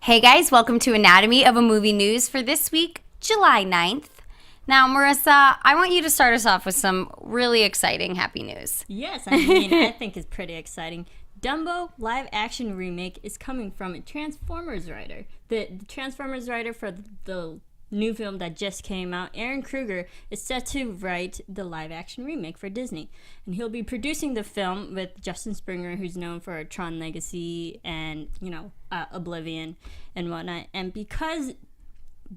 Hey guys, welcome to Anatomy of a Movie News for this week, July 9th. Now, Marissa, I want you to start us off with some really exciting happy news. Yes, I think it's pretty exciting. Dumbo live action remake is coming from a Transformers writer. The Transformers writer for the new film that just came out, Aaron Kruger, is set to write the live action remake for Disney. And he'll be producing the film with Justin Springer, who's known for Tron Legacy and, Oblivion and whatnot. And because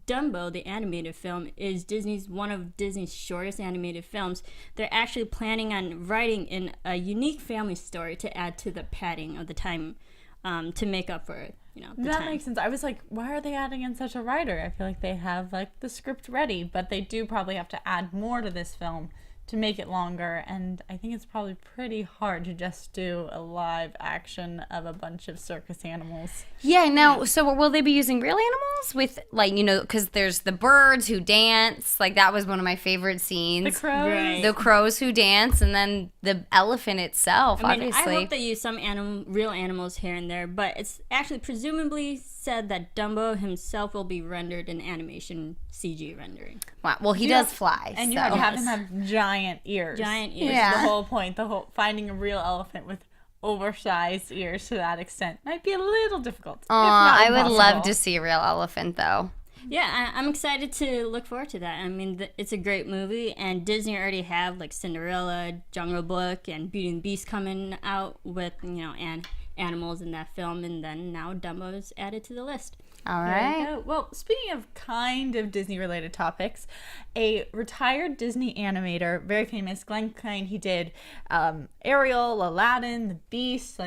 Dumbo, the animated film, is one of Disney's shortest animated films, they're actually planning on writing in a unique family story to add to the padding of the time to make up for it. That makes sense. I was like, why are they adding in such a writer? I feel like they have the script ready, but they do probably have to add more to this film to make it longer, and I think it's probably pretty hard to just do a live action of a bunch of circus animals. Yeah, now, so will they be using real animals with, because there's the birds who dance, that was one of my favorite scenes. The crows. Right. The crows who dance, and then the elephant itself, obviously. I hope they use some real animals here and there, but it's actually presumably said that Dumbo himself will be rendered in animation CG rendering. Wow. Well, he does fly. And so. you have him have giant ears. Giant ears. Yeah. The whole point, finding a real elephant with oversized ears to that extent might be a little difficult. I would love to see a real elephant, though. Yeah, I'm excited to look forward to that. I mean, it's a great movie, and Disney already have Cinderella, Jungle Book, and Beauty and the Beast coming out with and animals in that film, and then now Dumbo is added to the list. All right. Well, speaking of kind of Disney-related topics, a retired Disney animator, very famous, Glenn Cline, he did Ariel, Aladdin, The Beast,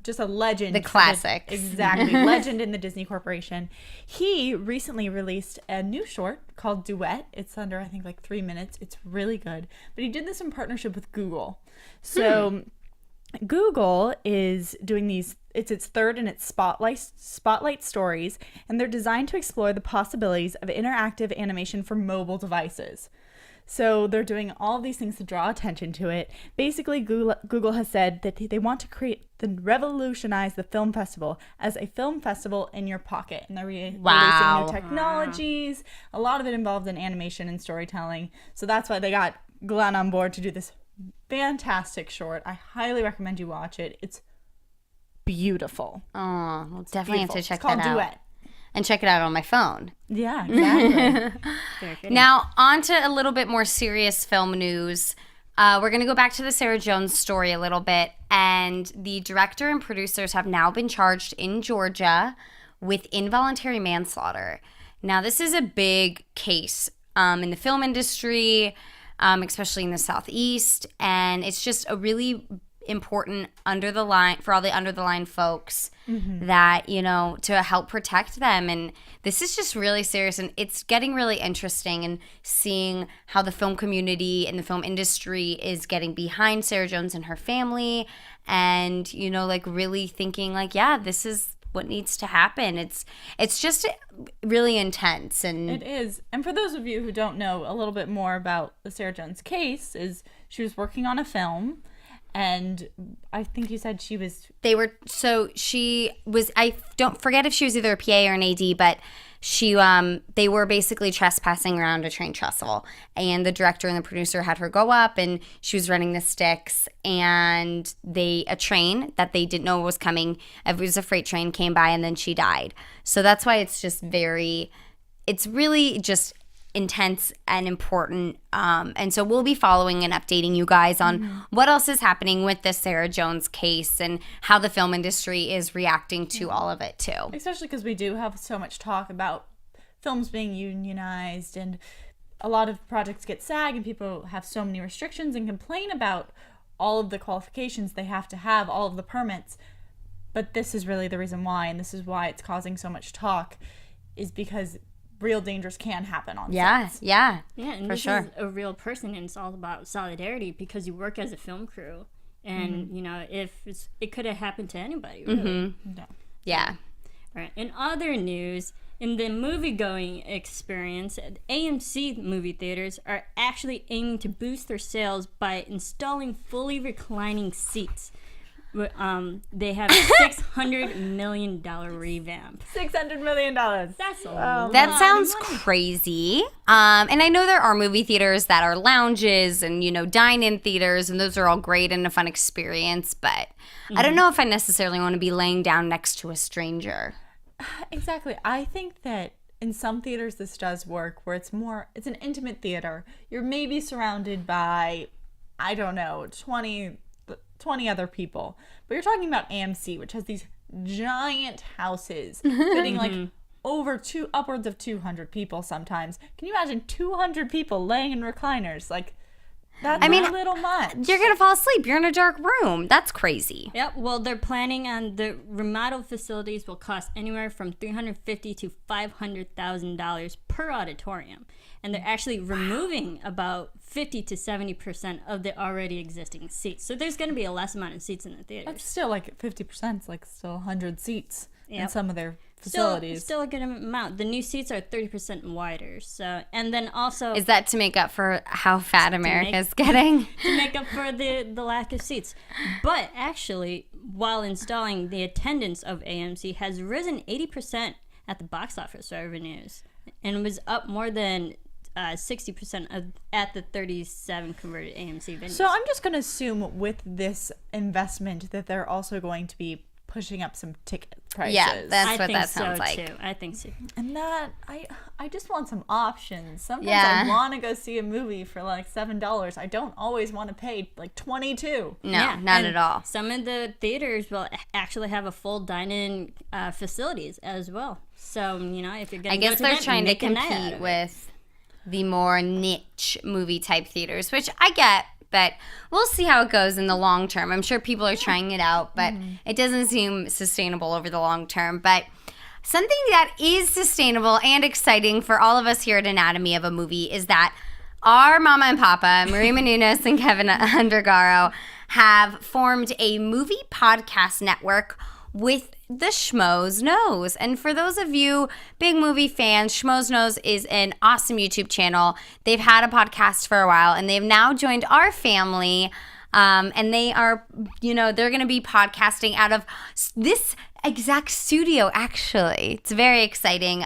just a legend. The classics. Exactly. Legend in the Disney Corporation. He recently released a new short called Duet. It's under, I think, 3 minutes. It's really good. But he did this in partnership with Google. So Google is doing it's its third in its spotlight stories, and they're designed to explore the possibilities of interactive animation for mobile devices. So they're doing all these things to draw attention to it. Basically, Google has said that they want to revolutionize the film festival as a film festival in your pocket. And they're releasing new technologies, a lot of it involved in animation and storytelling. So that's why they got Glenn on board to do this fantastic short. I highly recommend you watch it. It's beautiful. Oh, we'll definitely have to check that out. It's called Duet. And check it out on my phone. Yeah, exactly. Now, on to a little bit more serious film news. We're going to go back to the Sarah Jones story a little bit. And the director and producers have now been charged in Georgia with involuntary manslaughter. Now, this is a big case in the film industry, especially in the Southeast. And it's just a really important for all the under the line folks that, to help protect them. And this is just really serious, and it's getting really interesting, and seeing how the film community and the film industry is getting behind Sarah Jones and her family, and really thinking this is what needs to happen. It's just really intense. And it is. And for those of you who don't know a little bit more about the Sarah Jones case, is she was working on a film. And I think you said she was... I don't forget if she was either a PA or an AD, but they were basically trespassing around a train trestle. And the director and the producer had her go up, and she was running the sticks. And a train that they didn't know was coming, it was a freight train, came by, and then she died. So that's why it's just it's really just intense and important, and so we'll be following and updating you guys on what else is happening with the Sarah Jones case and how the film industry is reacting to all of it too. Especially because we do have so much talk about films being unionized, and a lot of projects get SAG, and people have so many restrictions and complain about all of the qualifications they have to have, all of the permits. But this is really the reason why, and this is why it's causing so much talk, is because real dangers can happen on sets. Yeah, and for this sure. is a real person, and it's all about solidarity, because you work as a film crew, and if it could have happened to anybody, really. No. Yeah. All right. In other news, in the movie-going experience, AMC movie theaters are actually aiming to boost their sales by installing fully reclining seats. They have $600 million revamp. $600 million. That's a lot. That sounds crazy. And I know there are movie theaters that are lounges and, dine-in theaters, and those are all great and a fun experience. But I don't know if I necessarily want to be laying down next to a stranger. Exactly. I think that in some theaters this does work, where it's an intimate theater. You're maybe surrounded by, I don't know, 20 other people. But you're talking about AMC, which has these giant houses fitting like upwards of 200 people sometimes. Can you imagine 200 people laying in recliners? Like, that's a little much. You're going to fall asleep. You're in a dark room. That's crazy. Yep. Well, they're planning on the remodeled facilities will cost anywhere from $350,000 to $500,000 per auditorium, and they're actually removing about 50 to 70% of the already existing seats. So there's going to be a less amount of seats in the theaters. That's still like 50%. It's like still 100 seats in some of their facilities. Still a good amount. The new seats are 30% wider. So, and then also, Is that to make up for how fat America's getting? to make up for the lack of seats. But actually, while installing, the attendance of AMC has risen 80% at the box office revenues, and was up more than 60% at the 37 converted AMC venues. So I'm just going to assume with this investment that they're also going to be pushing up some ticket prices. Yeah, that's what think that sounds so like. too. I think so. And that I just want some options. Sometimes Yeah. I want to go see a movie for like $7. I don't always want to pay like $22. No, Yeah, not and at all. Some of the theaters will actually have a full dine-in facilities as well. So, if you're going I guess they're trying to make a night out compete of it. with the more niche movie type theaters, which I get, but we'll see how it goes in the long term. I'm sure people are trying it out, but it doesn't seem sustainable over the long term. But something that is sustainable and exciting for all of us here at Anatomy of a Movie is that our mama and papa, Maria Menounos and Kevin Undergaro, have formed a movie podcast network with the Schmoes Knows. And for those of you big movie fans, Schmoes Knows is an awesome YouTube channel. They've had a podcast for a while, and they've now joined our family. And they are, they're going to be podcasting out of this exact studio, actually. It's very exciting.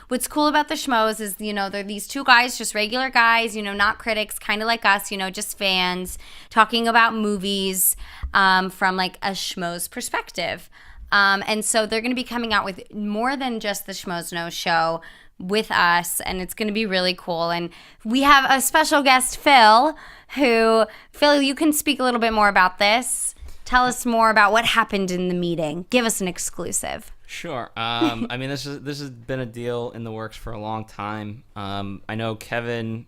What's cool about the Schmoes is, they're these two guys, just regular guys, not critics, kind of like us, just fans, talking about movies from like a Schmoes perspective. And so they're going to be coming out with more than just the Schmoes Know show with us, and it's going to be really cool. And we have a special guest, Phil, Phil, you can speak a little bit more about this. Tell us more about what happened in the meeting. Give us an exclusive. Sure. This has been a deal in the works for a long time. I know Kevin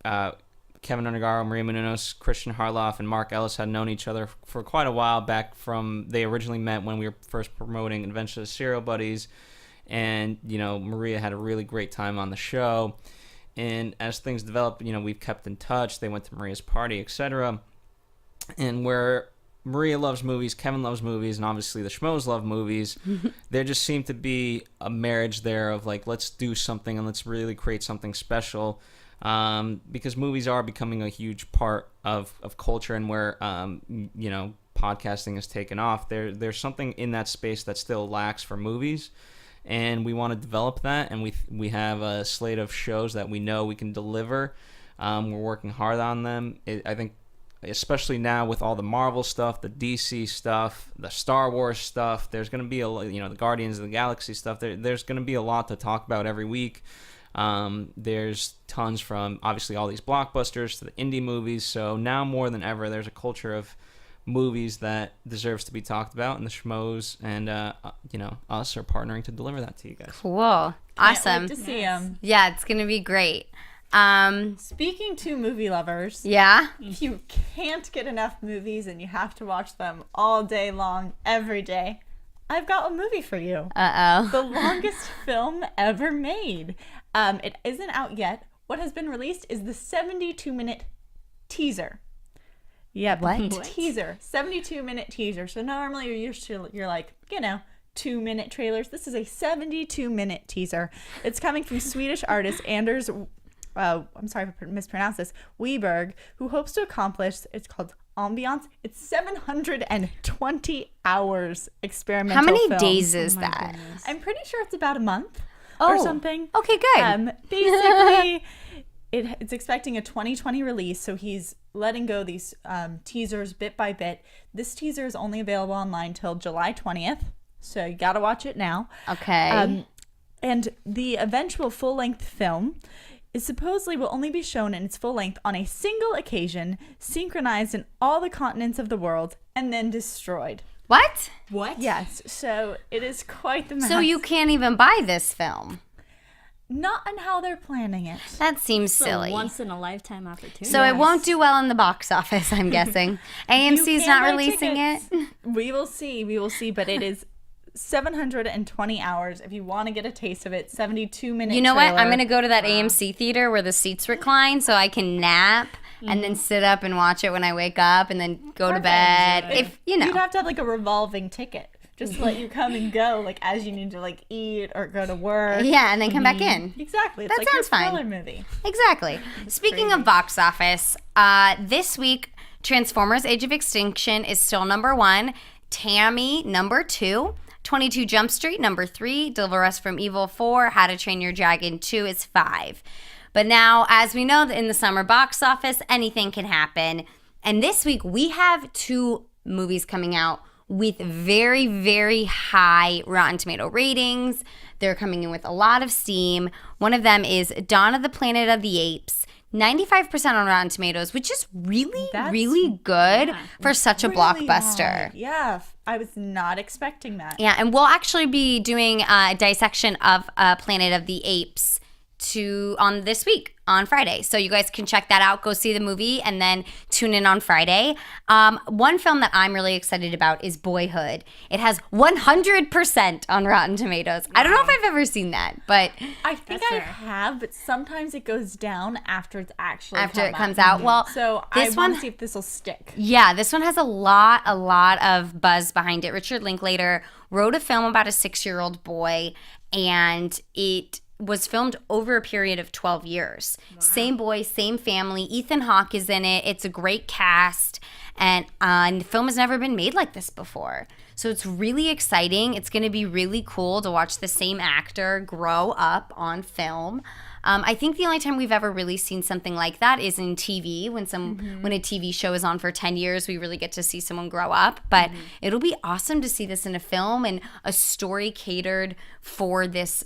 Undergaro, Maria Menounos, Christian Harloff, and Mark Ellis had known each other for quite a while back they originally met when we were first promoting Adventures of Serial Buddies. And, Maria had a really great time on the show. And as things developed, we've kept in touch. They went to Maria's party, etc. And where Maria loves movies, Kevin loves movies, and obviously the Schmoes love movies, there just seemed to be a marriage there of like, let's do something and let's really create something special. Because movies are becoming a huge part of culture, and where, podcasting has taken off. There's something in that space that still lacks for movies. And we want to develop that, and we have a slate of shows that we know we can deliver. We're working hard on them. I think, especially now with all the Marvel stuff, the DC stuff, the Star Wars stuff, there's going to be the Guardians of the Galaxy stuff. There's going to be a lot to talk about every week. There's tons from obviously all these blockbusters to the indie movies. So now more than ever, there's a culture of movies that deserves to be talked about, and the Schmoes and us are partnering to deliver that to you guys. Cool. Can't Awesome. wait to see them. Yeah, it's going to be great. Speaking to movie lovers, Yeah? if you can't get enough movies and you have to watch them all day long, every day, I've got a movie for you. Uh-oh. The longest film ever made. It isn't out yet. What has been released is the 72-minute teaser. Yep. What? Teaser. 72-minute teaser. So normally you're like, 2-minute trailers. This is a 72-minute teaser. It's coming from Swedish artist Anders, I'm sorry if I mispronounced this, Weberg, who hopes to accomplish, it's called ambiance. It's 720 hours experimental How many film. days is that? Goodness. I'm pretty sure it's about a month or something. Okay, good. Basically, it's expecting a 2020 release, so he's letting go these teasers bit by bit. This teaser is only available online till July 20th, so you gotta watch it now. Okay. And the eventual full-length film is supposedly will only be shown in its full length on a single occasion, synchronized in all the continents of the world, and then destroyed. What? What? Yes, so it is quite the mess. So you can't even buy this film. Not on how they're planning it. That seems It's a silly. once-in-a-lifetime opportunity. So it won't do well in the box office, I'm guessing. AMC's You can not buy releasing tickets. it. We will see, but it is 720 hours if you want to get a taste of it. 72-minute You know what? I'm trailer. going to go to that AMC theater where the seats recline so I can nap and then sit up and watch it when I wake up and then go to bed. If, You'd have to have like a revolving ticket. Just to let you come and go, like as you need to like eat or go to work. Yeah, and then come back in. Exactly. It's That like sounds your fine. thriller movie. Exactly. Speaking of box office, this week, Transformers Age of Extinction is still number 1, Tammy number 2, 22 Jump Street number 3, Deliver Us from Evil 4, How to Train Your Dragon 2 is 5. But now, as we know, in the summer box office, anything can happen. And this week, we have 2 movies coming out with very, very high Rotten Tomato ratings. They're coming in with a lot of steam. One of them is Dawn of the Planet of the Apes, 95% on Rotten Tomatoes, which is really, That's really good for such a Really blockbuster. high. Yeah, I was not expecting that. Yeah, and we'll actually be doing a dissection of Planet of the Apes on this week on Friday. So you guys can check that out. Go see the movie and then tune in on Friday. One film that I'm really excited about is Boyhood. It has 100% on Rotten Tomatoes. I don't know if I've ever seen that, but I think That's I fair. have, but sometimes it goes down after it's actually after come it comes out. out. Well, So I this want one to see if this will stick. Yeah, this one has a lot of buzz behind it. Richard Linklater wrote a film about a 6-year-old boy, and it was filmed over a period of 12 years. Same boy, same family. Ethan Hawke is in it. It's a great cast, and the film has never been made like this before. So it's really exciting. It's going to be really cool to watch the same actor grow up on film. I think the only time we've ever really seen something like that is in TV. When a TV show is on for 10 years, we really get to see someone grow up. But it'll be awesome to see this in a film and a story catered for this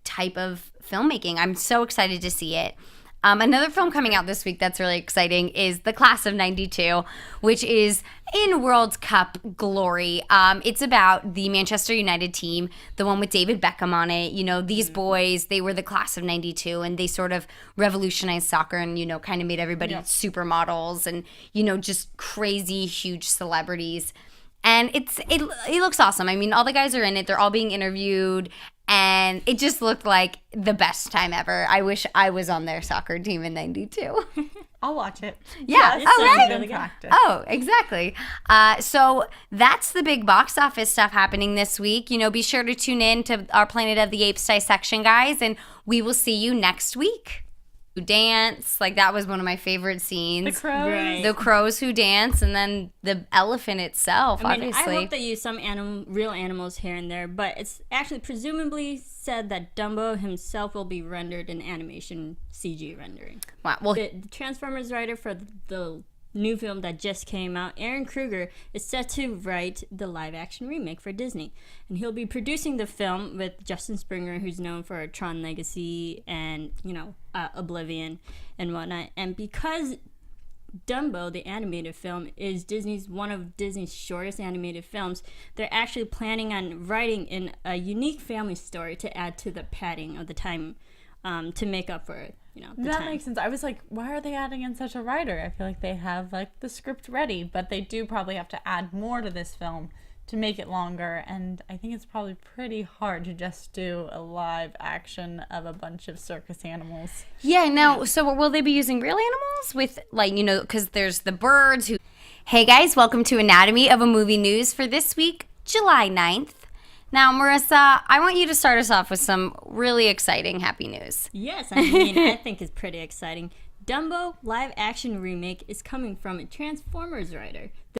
type of filmmaking. I'm so excited to see it. Another film coming out this week that's really exciting is The Class of 92, which is in World Cup glory. It's about the Manchester United team, the one with David Beckham on it. You know, these boys, they were the Class of 92, and they sort of revolutionized soccer and, you know, kind of made everybody supermodels and, you know, just crazy, huge celebrities. And it looks awesome. I mean, all the guys are in it. They're all being interviewed. And it just looked like the best time ever. I wish I was on their soccer team in 92. I'll watch it. Yeah, Yes, all I right. did in practice. Oh, exactly. So that's the big box office stuff happening this week. You know, be sure to tune in to our Planet of the Apes dissection, guys. And we will see you next week. Who dance. Like, that was one of my favorite scenes. The crows. Right. The crows who dance, and then the elephant itself, I mean, obviously. I hope they use some real animals here and there, but it's actually presumably said that Dumbo himself will be rendered in animation CG rendering. Wow. Well, The Transformers writer for the new film that just came out, Aaron Kruger, is set to write the live-action remake for Disney. And he'll be producing the film with Justin Springer, who's known for Tron Legacy and, you know, Oblivion and whatnot. And because Dumbo, the animated film, is one of Disney's shortest animated films, they're actually planning on writing in a unique family story to add to the padding of the time to make up for, you know, the That time. makes sense. I was like, why are they adding in such a writer? I feel like they have like the script ready, but they do probably have to add more to this film to make it longer. And I think it's probably pretty hard to just do a live action of a bunch of circus animals. yeah, now, so will they be using real animals with, like, you know, because there's the birds who... Hey, guys, welcome to Anatomy of a Movie News for this week, July 9th. Now, Marissa, I want you to start us off with some really exciting happy news. Yes, I mean, I think it's pretty exciting. Dumbo live action remake is coming from a Transformers writer.